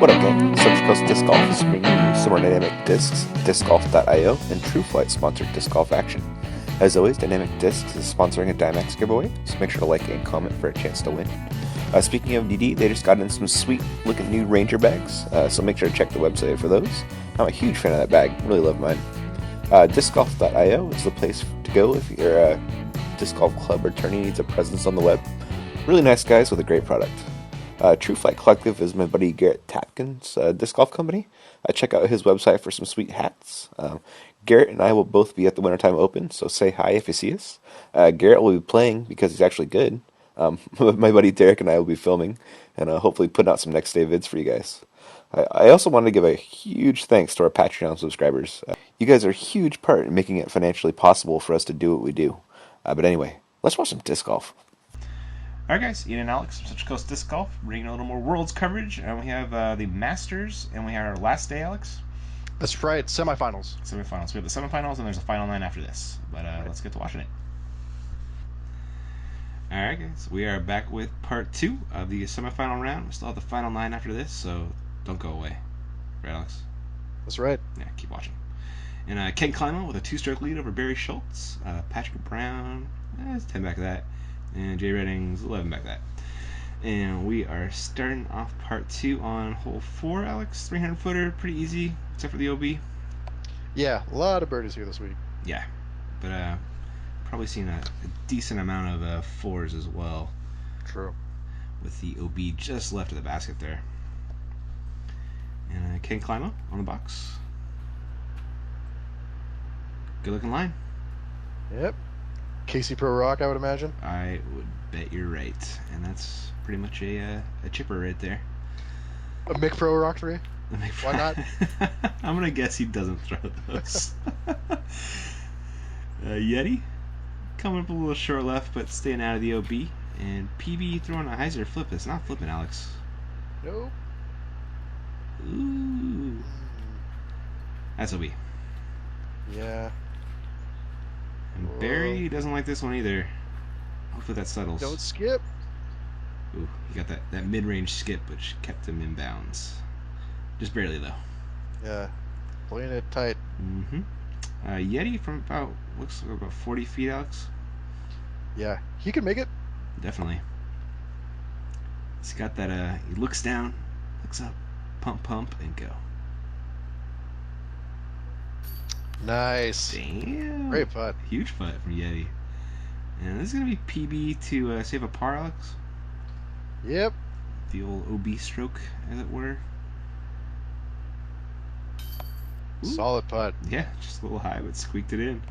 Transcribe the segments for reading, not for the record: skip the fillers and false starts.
What up, gang? Central Coast Disc Golf is bringing you some more dynamic discs, discgolf.io, and TrueFlight sponsored disc golf action. As always, Dynamic Discs is sponsoring a Dimax giveaway, so make sure to like and comment for a chance to win. Speaking of DD, they just got in some sweet looking new Ranger bags, so make sure to check the website for those. I'm a huge fan of that bag, really love mine. Discgolf.io is the place to go if you're a disc golf club or tourney needs a presence on the web. Really nice guys with a great product. True Flight Collective is my buddy Garrett Tapkin's disc golf company. Check out his website for some sweet hats. Garrett and I will both be at the Wintertime Open, so say hi if you see us. Garrett will be playing because he's actually good. My buddy Derek and I will be filming and hopefully putting out some next day vids for you guys. I also wanted to give a huge thanks to our Patreon subscribers. You guys are a huge part in making it financially possible for us to do what we do. But anyway, let's watch some disc golf. Alright guys, Ian and Alex from Central Coast Disc Golf, bringing a little more Worlds coverage, and we have the Masters, and we have our last day, Alex? That's right, semifinals. Semifinals. We have the semifinals, and there's a final 9 after this, but let's get to watching it. Alright guys, we are back with part 2 of the semifinal round. We still have the final 9 after this, so don't go away. Right, Alex? That's right. Yeah, keep watching. And Ken Climo with a 2-stroke lead over Barry Schultz. Patrick Brown, it's 10 back of that. And Jay Redding's 11 back that. And we are starting off part 2 on hole 4, Alex. 300-footer, pretty easy, except for the OB. Yeah, a lot of birdies here this week. Yeah, but probably seen a decent amount of 4s as well. True. With the OB just left of the basket there. And Ken Climo on the box. Good looking line. Yep. Casey Pro Rock, I would imagine. I would bet you're right, and that's pretty much a chipper right there. A Mick Pro Rock 3? Why not? I'm gonna guess he doesn't throw those. Yeti coming up a little short left, but staying out of the OB. And PB throwing a hyzer flip. It's not flipping, Alex. Nope. Ooh, that's OB. Yeah. And Barry doesn't like this one either. Hopefully that settles. Don't skip. Ooh, he got that mid-range skip, which kept him in bounds. Just barely, though. Yeah. Playing it tight. Mm-hmm. Yeti from looks like about 40 feet, Alex. Yeah. He can make it. Definitely. He's got that, he looks down, looks up, pump, and go. Nice. Damn. Great putt. Huge putt from Yeti. And this is going to be PB to save a par, Alex. Yep. The old OB stroke, as it were. Ooh. Solid putt. Yeah, just a little high, but squeaked it in.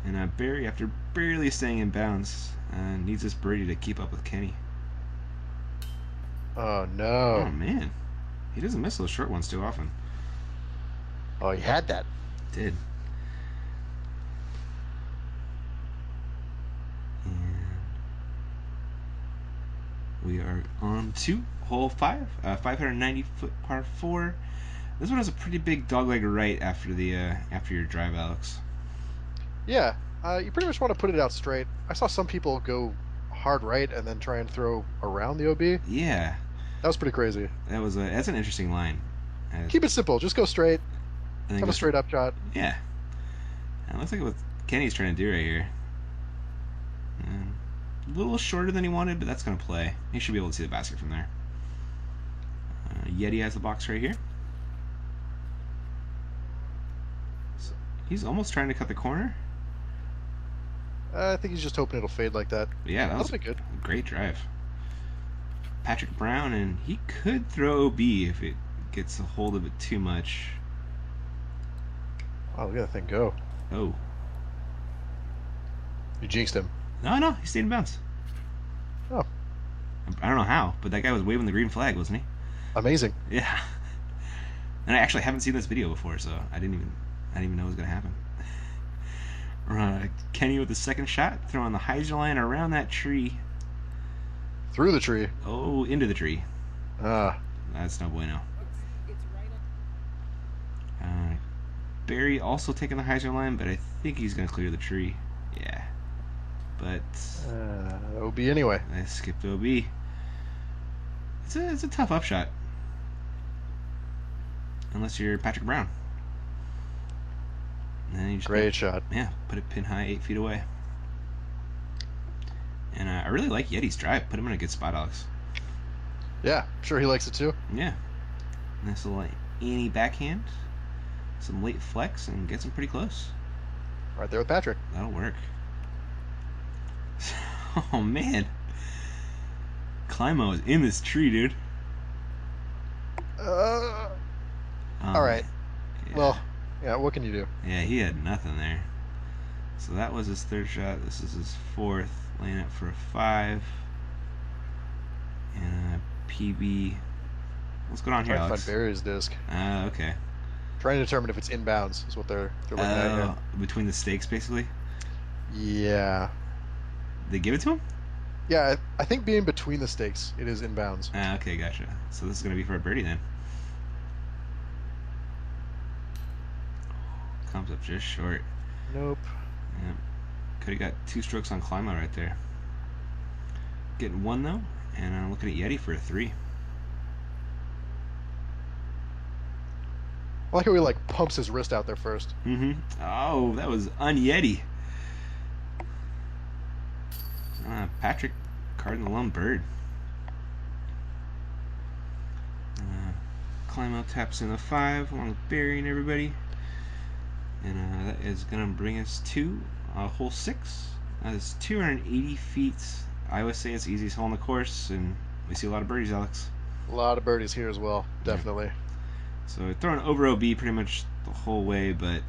And Barry, after barely staying in bounds, needs this birdie to keep up with Kenny. Oh, no. Oh, man. He doesn't miss those short ones too often. Oh, he had that. Did. And we are on to hole 5, 590-foot par 4. This one has a pretty big dogleg right after your drive, Alex. Yeah. You pretty much want to put it out straight. I saw some people go hard right and then try and throw around the OB. Yeah. That was pretty crazy. That's an interesting line. Keep it simple. Just go straight. Have a straight up shot. Yeah. And it looks like what Kenny's trying to do right here. A little shorter than he wanted, but that's going to play. He should be able to see the basket from there. Yeti has the box right here. So he's almost trying to cut the corner. I think he's just hoping it'll fade like that. But yeah, that was good. A great drive. Patrick Brown, and he could throw OB if it gets a hold of it too much. Oh, look at that thing go. Oh. You jinxed him. No, he stayed in bounds. Oh. I don't know how, but that guy was waving the green flag, wasn't he? Amazing. Yeah. And I actually haven't seen this video before, so I didn't even know it was going to happen. Kenny with the second shot, throwing the hyzer line around that tree. Through the tree. Oh, into the tree. Ah. That's no bueno. Barry also taking the hyzer line, but I think he's going to clear the tree. Yeah. But OB anyway. I skipped OB. It's a tough upshot. unless you're Patrick Brown. And then you just Great shot. put it pin high 8 feet away. And I really like Yeti's drive. Put him in a good spot, Alex. Yeah, I'm sure he likes it too. Yeah. Nice little Annie backhand. Some late flex and gets him pretty close. Right there with Patrick. That'll work. Oh, man. Climo is in this tree, dude. All right. Yeah. Well, yeah, what can you do? Yeah, he had nothing there. So that was his third shot. This is his fourth. Laying up for a 5. And a PB. What's going on here, Trying to Alex? find Barry's disc. Okay. Trying to determine if it's inbounds is what they're looking at here. Between the stakes, basically? Yeah. They give it to him? Yeah, I think being between the stakes, it is inbounds. Okay, gotcha. So this is going to be for a birdie then. Comes up just short. Nope. Yep. Could have got 2 strokes on Climo right there. Getting 1 though, and I'm looking at Yeti for a 3. I like how he like pumps his wrist out there first. Mm-hmm. Oh, that was un-Yeti. Patrick carding the lone bird. Climo taps in a 5 along with Barry and everybody. And that is going to bring us to hole 6. It's 280 feet. I always say it's the easiest hole on the course, and we see a lot of birdies, Alex. A lot of birdies here as well, definitely. Yeah. So throwing over OB pretty much the whole way, but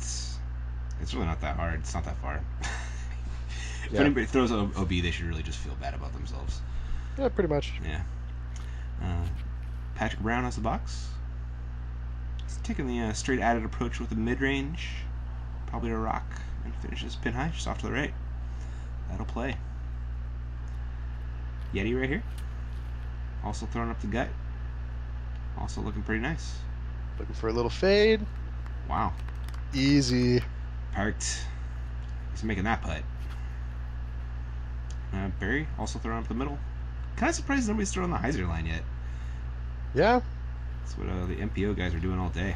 it's really not that hard. It's not that far. If anybody throws OB, they should really just feel bad about themselves. Yeah, pretty much. Yeah. Patrick Brown has the box. He's taking the straight added approach with a mid-range. Probably a rock, and finishes pin high, just off to the right. That'll play. Yeti right here. Also throwing up the gut. Also looking pretty nice. Looking for a little fade. Wow. Easy. Parked. He's making that putt. Barry also throwing up the middle. Kind of surprised nobody's throwing the hyzer line yet. Yeah. That's what the MPO guys are doing all day.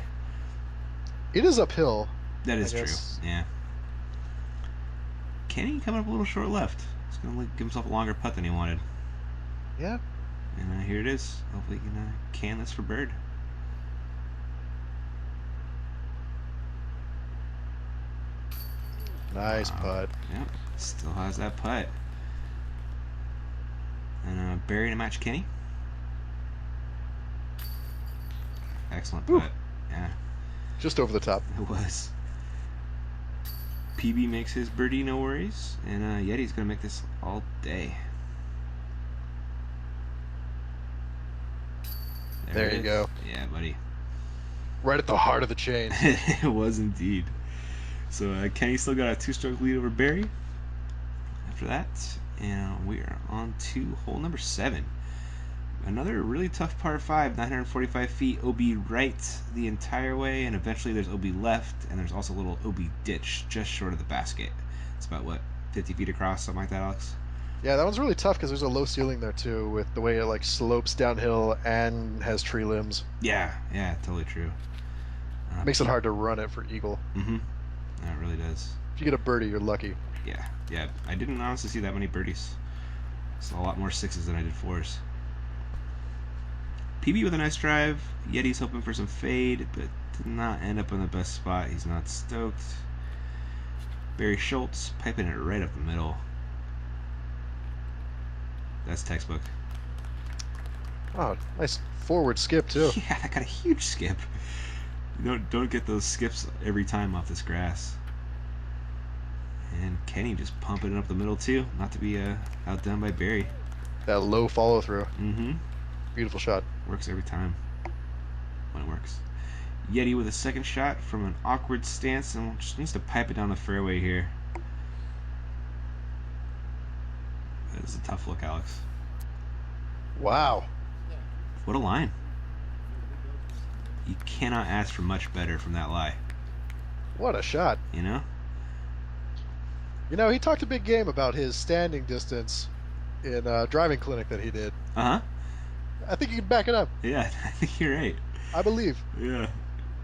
It is uphill. That is true. Yeah. Kenny coming up a little short left. He's going to give himself a longer putt than he wanted. Yeah. And here it is. Hopefully he can can this for bird. Nice putt. Yep. Still has that putt. And Barry to match Kenny. Excellent putt. Yeah. Just over the top. It was. PB makes his birdie, no worries. And Yeti's going to make this all day. There you go. Yeah, buddy. Right at the heart of the chain. It was indeed. So Kenny still got a 2-stroke lead over Barry after that. And we are on to hole number 7. Another really tough par 5, 945 feet, OB right the entire way, and eventually there's OB left, and there's also a little OB ditch just short of the basket. It's about, 50 feet across, something like that, Alex? Yeah, that one's really tough because there's a low ceiling there too, with the way it like slopes downhill and has tree limbs. Yeah, totally true. Makes it hard to run it for eagle. Mm-hmm. Yeah, it really does. If you get a birdie, you're lucky. Yeah. I didn't honestly see that many birdies. Saw a lot more 6s than I did 4s. PB with a nice drive. Yeti's hoping for some fade, but did not end up in the best spot. He's not stoked. Barry Schultz piping it right up the middle. That's textbook. Oh, nice forward skip too. Yeah, that got a huge skip. You don't get those skips every time off this grass. And Kenny just pumping it up the middle too, not to be outdone by Barry. That low follow through. Mm-hmm. Beautiful shot. Works every time when it works. Yeti with a second shot from an awkward stance and just needs to pipe it down the fairway here. That is a tough look, Alex. Wow. What a line. You cannot ask for much better from that lie. What a shot. You know? You know, he talked a big game about his standing distance in a driving clinic that he did. Uh-huh. I think you can back it up. Yeah, I think you're right. I believe. Yeah.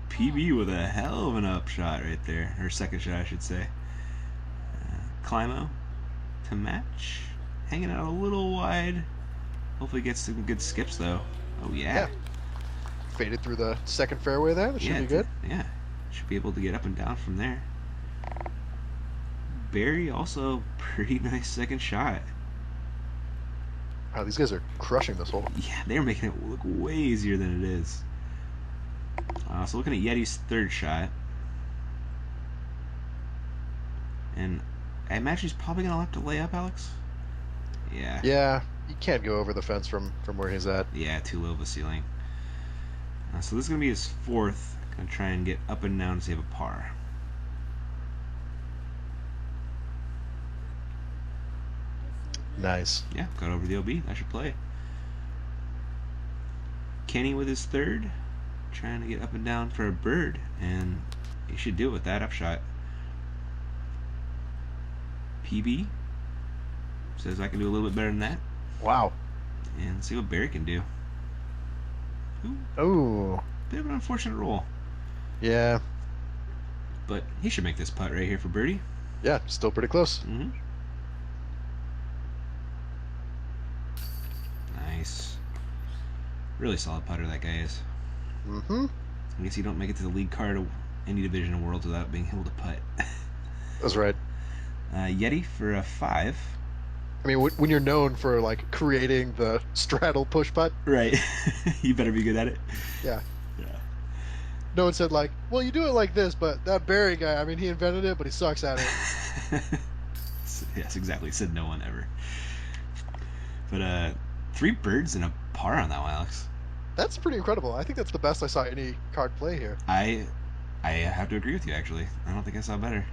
PB with a hell of an upshot right there, or second shot, I should say. Climo to match, hanging out a little wide. Hopefully gets some good skips though. Oh yeah. Faded through the second fairway there. That should be good. Yeah, should be able to get up and down from there. Barry also pretty nice second shot. Wow, these guys are crushing this hole. Yeah, they're making it look way easier than it is. So looking at Yeti's third shot, and I imagine he's probably gonna have to lay up, Alex. Yeah. Yeah, you can't go over the fence from where he's at. Yeah, too low of a ceiling. So this is gonna be his fourth. Gonna try and get up and down to save a par. Nice. Yeah, got over the OB. That should play. Kenny with his third, trying to get up and down for a bird, and he should do it with that upshot. PB says I can do a little bit better than that. Wow. And see what Barry can do. Ooh, Oh. bit of an unfortunate roll, Yeah. but he should make this putt right here for birdie. Yeah, still pretty close. Mm-hmm. Nice. Really solid putter that guy is. Mm-hmm. I guess you don't make it to the league card of any division of Worlds without being able to putt. That's right. Yeti for a 5. I mean, when you're known for like creating the straddle push putt, Right. You better be good at it. yeah. Yeah. No one said like, well, you do it like this, but that Barry guy, I mean, he invented it, but he sucks at it. Yes, exactly. Said no one ever. But 3 birds and a par on that one, Alex. That's pretty incredible. I think that's the best I saw any card play here. I have to agree with you, actually. I don't think I saw better.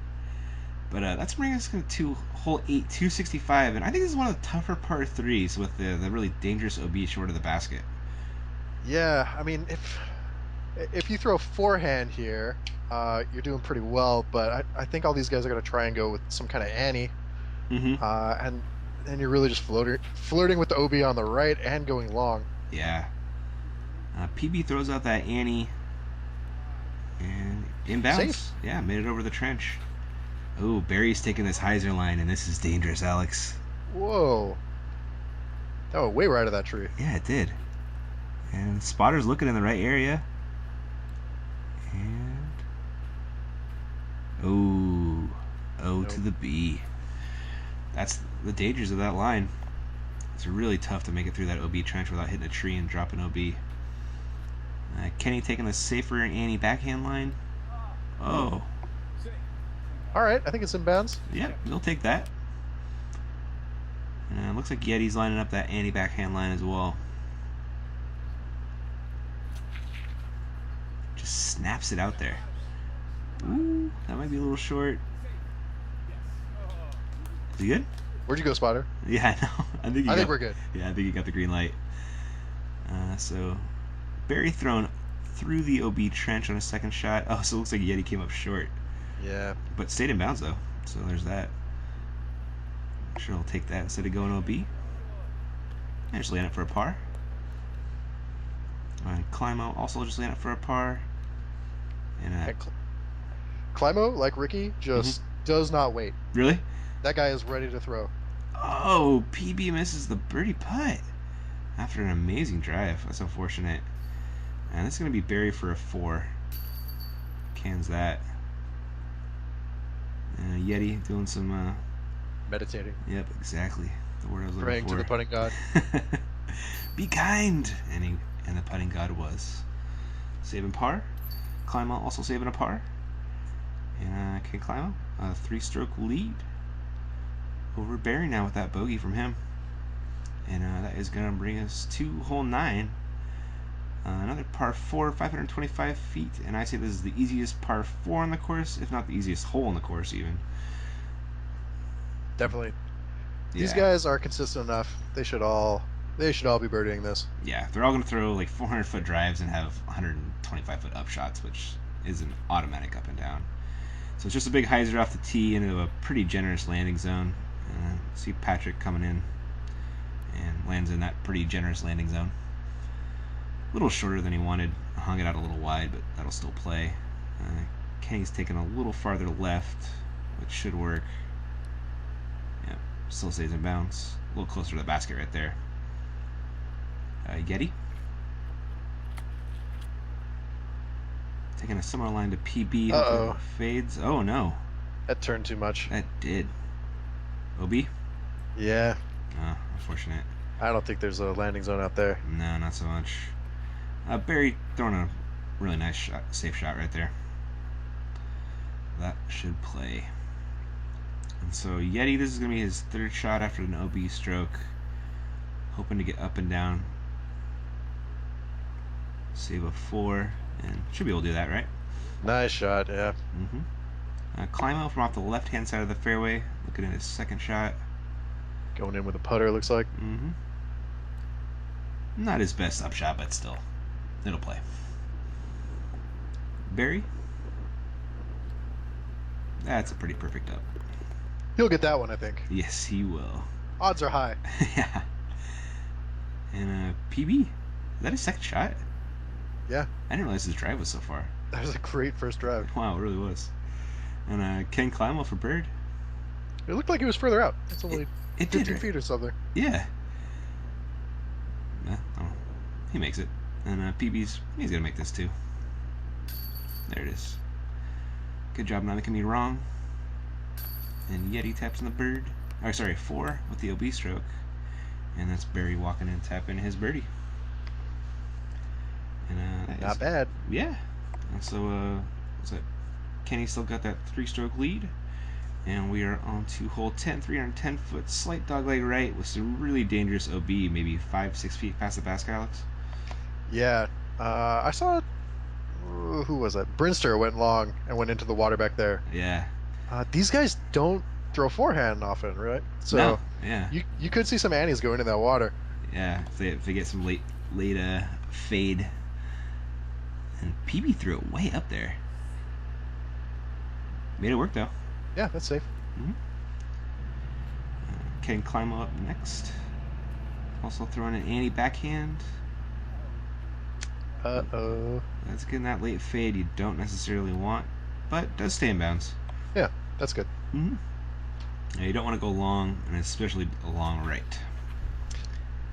But that's bringing us to hole 8, 265, and I think this is one of the tougher par 3s with the really dangerous OB short of the basket. Yeah, I mean, if you throw forehand here, you're doing pretty well. But I think all these guys are going to try and go with some kind of Annie, Mm-hmm. and you're really just flirting with the OB on the right and going long. Yeah. PB throws out that Annie, and inbounds. Safe. Yeah, made it over the trench. Oh, Barry's taking this hyzer line, and this is dangerous, Alex. Whoa. That went way right of that tree. Yeah, it did. And spotter's looking in the right area. And Nope. to the B. That's the dangers of that line. It's really tough to make it through that OB trench without hitting a tree and dropping OB. Kenny taking the safer Annie backhand line. Oh, All right, I think it's in bounds. yeah, we'll take that. And it looks like Yeti's lining up that Annie backhand line as well. Just snaps it out there. Ooh, that might be a little short. Is he good? Where'd you go, spotter? Yeah, I know. I think we're good. Yeah, I think he got the green light. So Barry thrown through the OB trench on a second shot. Oh, so it looks like Yeti came up short, Yeah. but stayed in bounds though. So there's that. I'm sure I'll take that instead of going OB. And just laying it for a par. And Climo also just laying it for a par. And And Climo, like Ricky, just does not wait. really? That guy is ready to throw. Oh, PB misses the birdie putt after an amazing drive. That's unfortunate. And this is going to be Barry for a 4. Cans that. Yeti doing some. Meditating. Yep, exactly. The word I was looking Praying for. to the putting god. Be kind! And the putting god was. Saving par. Climo also saving a par. And King Climo, a 3-stroke lead over Barry now with that bogey from him. And that is going to bring us to hole 9. Another par 4, 525 feet. And I say this is the easiest par 4 on the course, if not the easiest hole on the course even. Definitely. Yeah. These guys are consistent enough. They should all be birdieing this. Yeah, they're all going to throw like 400-foot drives and have 125-foot upshots, which is an automatic up and down. So it's just a big hyzer off the tee into a pretty generous landing zone. See Patrick coming in and lands in that pretty generous landing zone. little shorter than he wanted. I hung it out a little wide, but that'll still play. Kenny's taken a little farther left, which should work. Yep, still stays in bounds. A little closer to the basket right there. Yeti. Taking a similar line to PB. Hopefully it fades. Oh no. That turned too much. That did. OB? Yeah. Oh, unfortunate. I don't think there's a landing zone out there. No, not so much. Barry throwing a really nice shot, safe shot right there. That should play. And so Yeti, this is going to be his third shot after an OB stroke. Hoping to get up and down. Save a 4, and should be able to do that, right? Nice shot, yeah. Climo from off the left-hand side of the fairway, looking at his second shot. Going in with a putter, looks like. Not his best up shot, but still, it'll play. Barry. That's a pretty perfect up. He'll get that one, I think. Yes, he will. Odds are high. Yeah. And PB, is that his second shot? Yeah. I didn't realize his drive was so far. That was a great first drive. Wow, it really was. And Ken Climo for bird. It looked like he was further out. It's only It 15 did. feet or something. Yeah. Oh, he makes it. And PB's, he's going to make this too. There it is. Good job not making me wrong. And Yeti taps on the bird. Oh, sorry, 4 with the OB stroke. And that's Barry walking in, tapping his birdie. And Not bad. Yeah. And so, what's that? Kenny still got that 3-stroke lead. And we are on to hole 10, 310-foot slight dogleg right with some really dangerous OB, maybe 5-6 feet past the basket, Alex. Yeah. I saw, who was that? Brinster went long and went into the water back there. Yeah. These guys don't throw forehand often, right? So No. Yeah. you could see some Annies go into that water. Yeah. If they get some late fade. And PB threw it way up there. Made it work though. Yeah, that's safe. Ken Climo up next. Also throwing an Annie backhand. Uh-oh. That's getting that late fade you don't necessarily want, but does stay in bounds. Yeah, that's good. Now, you don't want to go long, and especially a long right.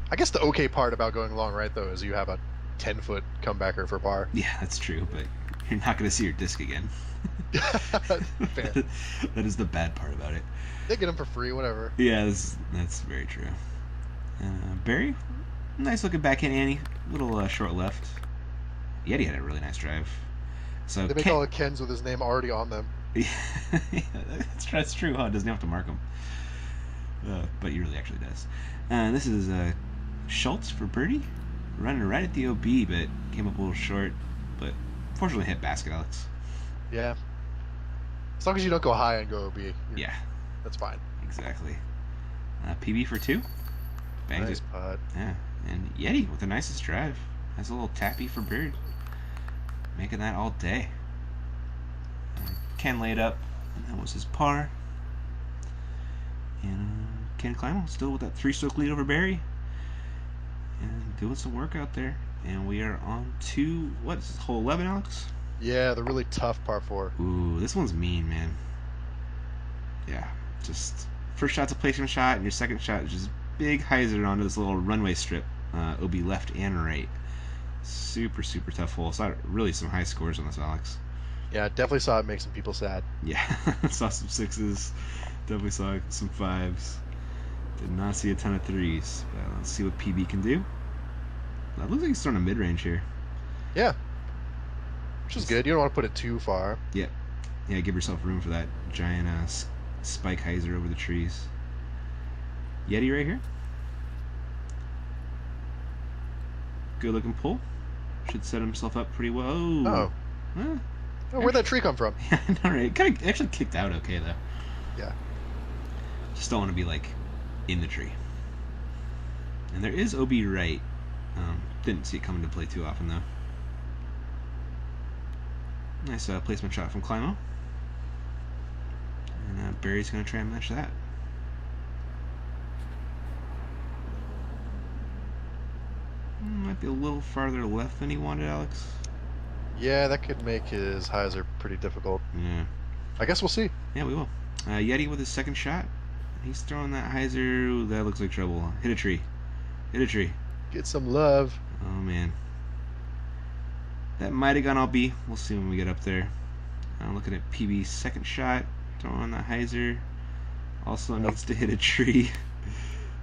I guess the okay part about going long right, though, is you have a 10-foot comebacker for par. Yeah, that's true, but you're not going to see your disc again. Fair. That is the bad part about it. They get them for free, whatever. Yeah, that's very true. Barry, nice looking backhand Annie, little short left. Yeti had a really nice drive. So They make all the Kens with his name already on them. Yeah, that's true, huh? It doesn't have to mark them. But he really actually does. This is Schultz for birdie. Running right at the OB, but came up a little short. But fortunately hit basket, Alex. Yeah. As long as you don't go high and go OB. Yeah. That's fine. Exactly. PB for 2. Bangs Nice it. putt. Yeah. And Yeti with the nicest drive. Has a little tappy for bird. Making that all day. Ken laid up, and that was his par. And Ken Climo still with that 3-stroke lead over Barry. And doing some work out there. And we are on to, what is this, hole 11, Alex? Yeah, the really tough par 4. Ooh, this one's mean, man. Yeah, just first shot's a placement shot, and your second shot is just big hyzer onto this little runway strip, OB left and right. Super, super tough hole. Saw really some high scores on this, Alex. Yeah, definitely saw it make some people sad. Yeah, saw some 6s, definitely saw some 5s. Did not see a ton of 3s. But let's see what PB can do. That looks like he's throwing a mid-range here. Yeah. Which is good. You don't want to put it too far. Yeah, give yourself room for that giant spike hyzer over the trees. Yeti right here. Good looking pull. Should set himself up pretty well. Oh. Huh? Oh, where'd that tree come from? Yeah, I know, right? It kind of actually kicked out okay though. Yeah. Just don't want to be like in the tree. And there is OB right. Didn't see it come into play too often though. Nice placement shot from Climo. And Barry's going to try and match that. might be a little farther left than he wanted, Alex. Yeah, that could make his hyzer pretty difficult. Yeah. I guess we'll see. Yeah, we will. Yeti with his second shot. He's throwing that hyzer. Ooh, that looks like trouble. Hit a tree. Hit a tree. Get some love. Oh, man. That might have gone all B. We'll see when we get up there. Looking at PB's second shot. Throwing that hyzer. Also needs to hit a tree.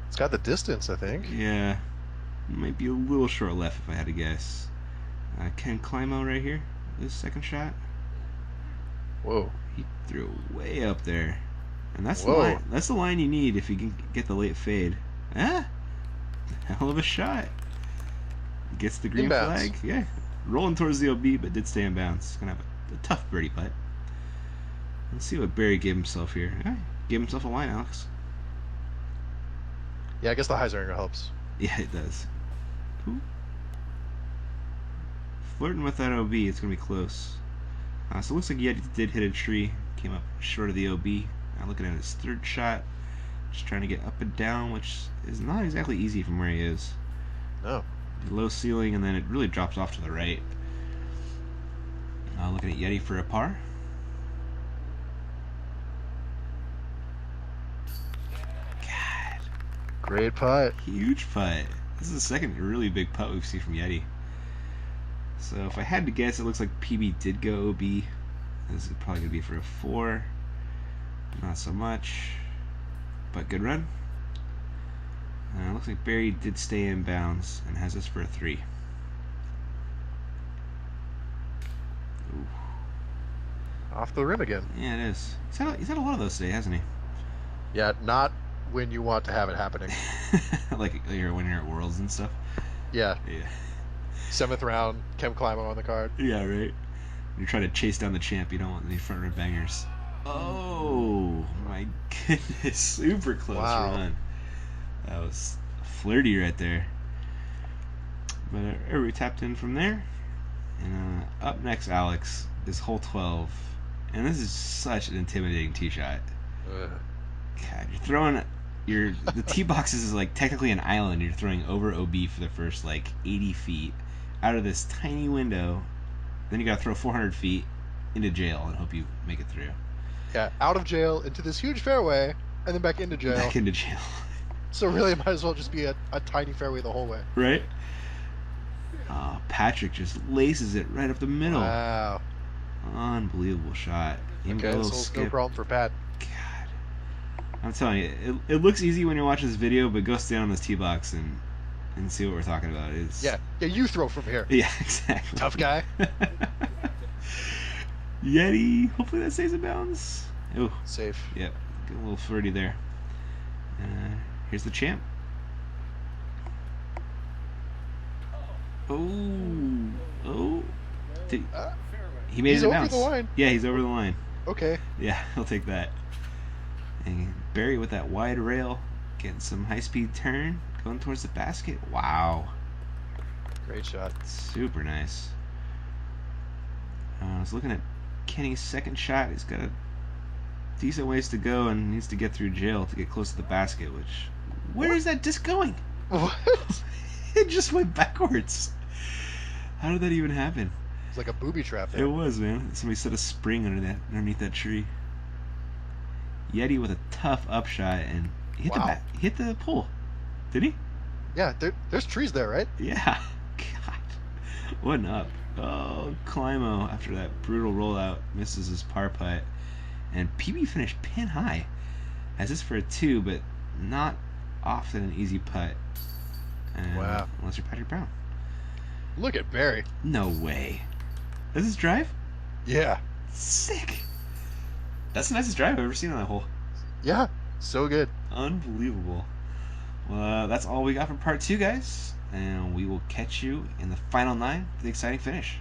It's got the distance, I think. Yeah. Might be a little short left if I had to guess. Ken Climo right here. His second shot. Whoa. He threw it way up there. And that's the Whoa. line. That's the line you need if you can get the late fade. Ah, hell of a shot. Gets the green Inbounds. flag. Yeah, rolling towards the OB, but did stay in bounds. Gonna have a tough birdie putt. Let's see what Barry gave himself here. Yeah, gave himself a line, Alex. Yeah, I guess the hyzer angle helps. Yeah, it does. Ooh. Flirting with that OB. It's gonna be close. So it looks like Yeti did hit a tree. Came up short of the OB. Looking at his third shot. Just trying to get up and down, which is not exactly easy from where he is. No. Low ceiling, and then it really drops off to the right. Looking at Yeti for a par. God. Great putt. Huge putt. This is the second really big putt we've seen from Yeti. So if I had to guess, it looks like PB did go OB. This is probably going to be for a 4. Not so much. But good run. Looks like Barry did stay in bounds and has this for a 3. Ooh. Off the rim again. Yeah, it is. He's had a lot of those today, hasn't he? Yeah, not when you want to have it happening. like when you're at Worlds and stuff. Yeah. Yeah. 7th round, Kem Climo on the card. Yeah, right. You're trying to chase down the champ. You don't want any front row bangers. Oh my goodness! Super close run. That was flirty right there. But we tapped in from there. And up next, Alex, is hole 12. And this is such an intimidating tee shot. God, you're throwing the tee boxes is like technically an island. You're throwing over OB for the first like 80 feet out of this tiny window. Then you gotta throw 400 feet into jail and hope you make it through. Yeah, out of jail into this huge fairway, and then back into jail. Back into jail. So really, it might as well just be a tiny fairway the whole way. Right? Patrick just laces it right up the middle. Wow. Unbelievable shot. Even got a little this hole's skip. no problem for Pat. God. I'm telling you, it looks easy when you watch this video, but go stand on this tee box and see what we're talking about. Yeah, you throw from here. Yeah, exactly. Tough guy. Yeti, hopefully that stays in bounds. Oh, Safe. yep, get a little flirty there. Here's the champ. Oh. He made He's it in over bounds. the line. Yeah, he's over the line. Okay. Yeah, he'll take that. And Barry with that wide rail, getting some high-speed turn, going towards the basket. Wow. Great shot. Super nice. I was looking at Kenny's second shot. He's got a decent ways to go and needs to get through jail to get close to the basket, which... Where is that disc going? What? It just went backwards. How did that even happen? It's like a booby trap It there. was, man. Somebody set a spring underneath that tree. Yeti with a tough upshot and he hit the pole. Did he? Yeah, there's trees there, right? Yeah. God. What an up. Oh, Climo, after that brutal rollout, misses his par putt. And PB finished pin high. Has this for a 2, but not often an easy putt. Wow. Unless you're Patrick Brown. Look at Barry. No way. Is this drive? Yeah. Sick. That's the nicest drive I've ever seen on that hole. Yeah. So good. Unbelievable. Well, that's all we got for part 2, guys. And we will catch you in the final 9 for the exciting finish.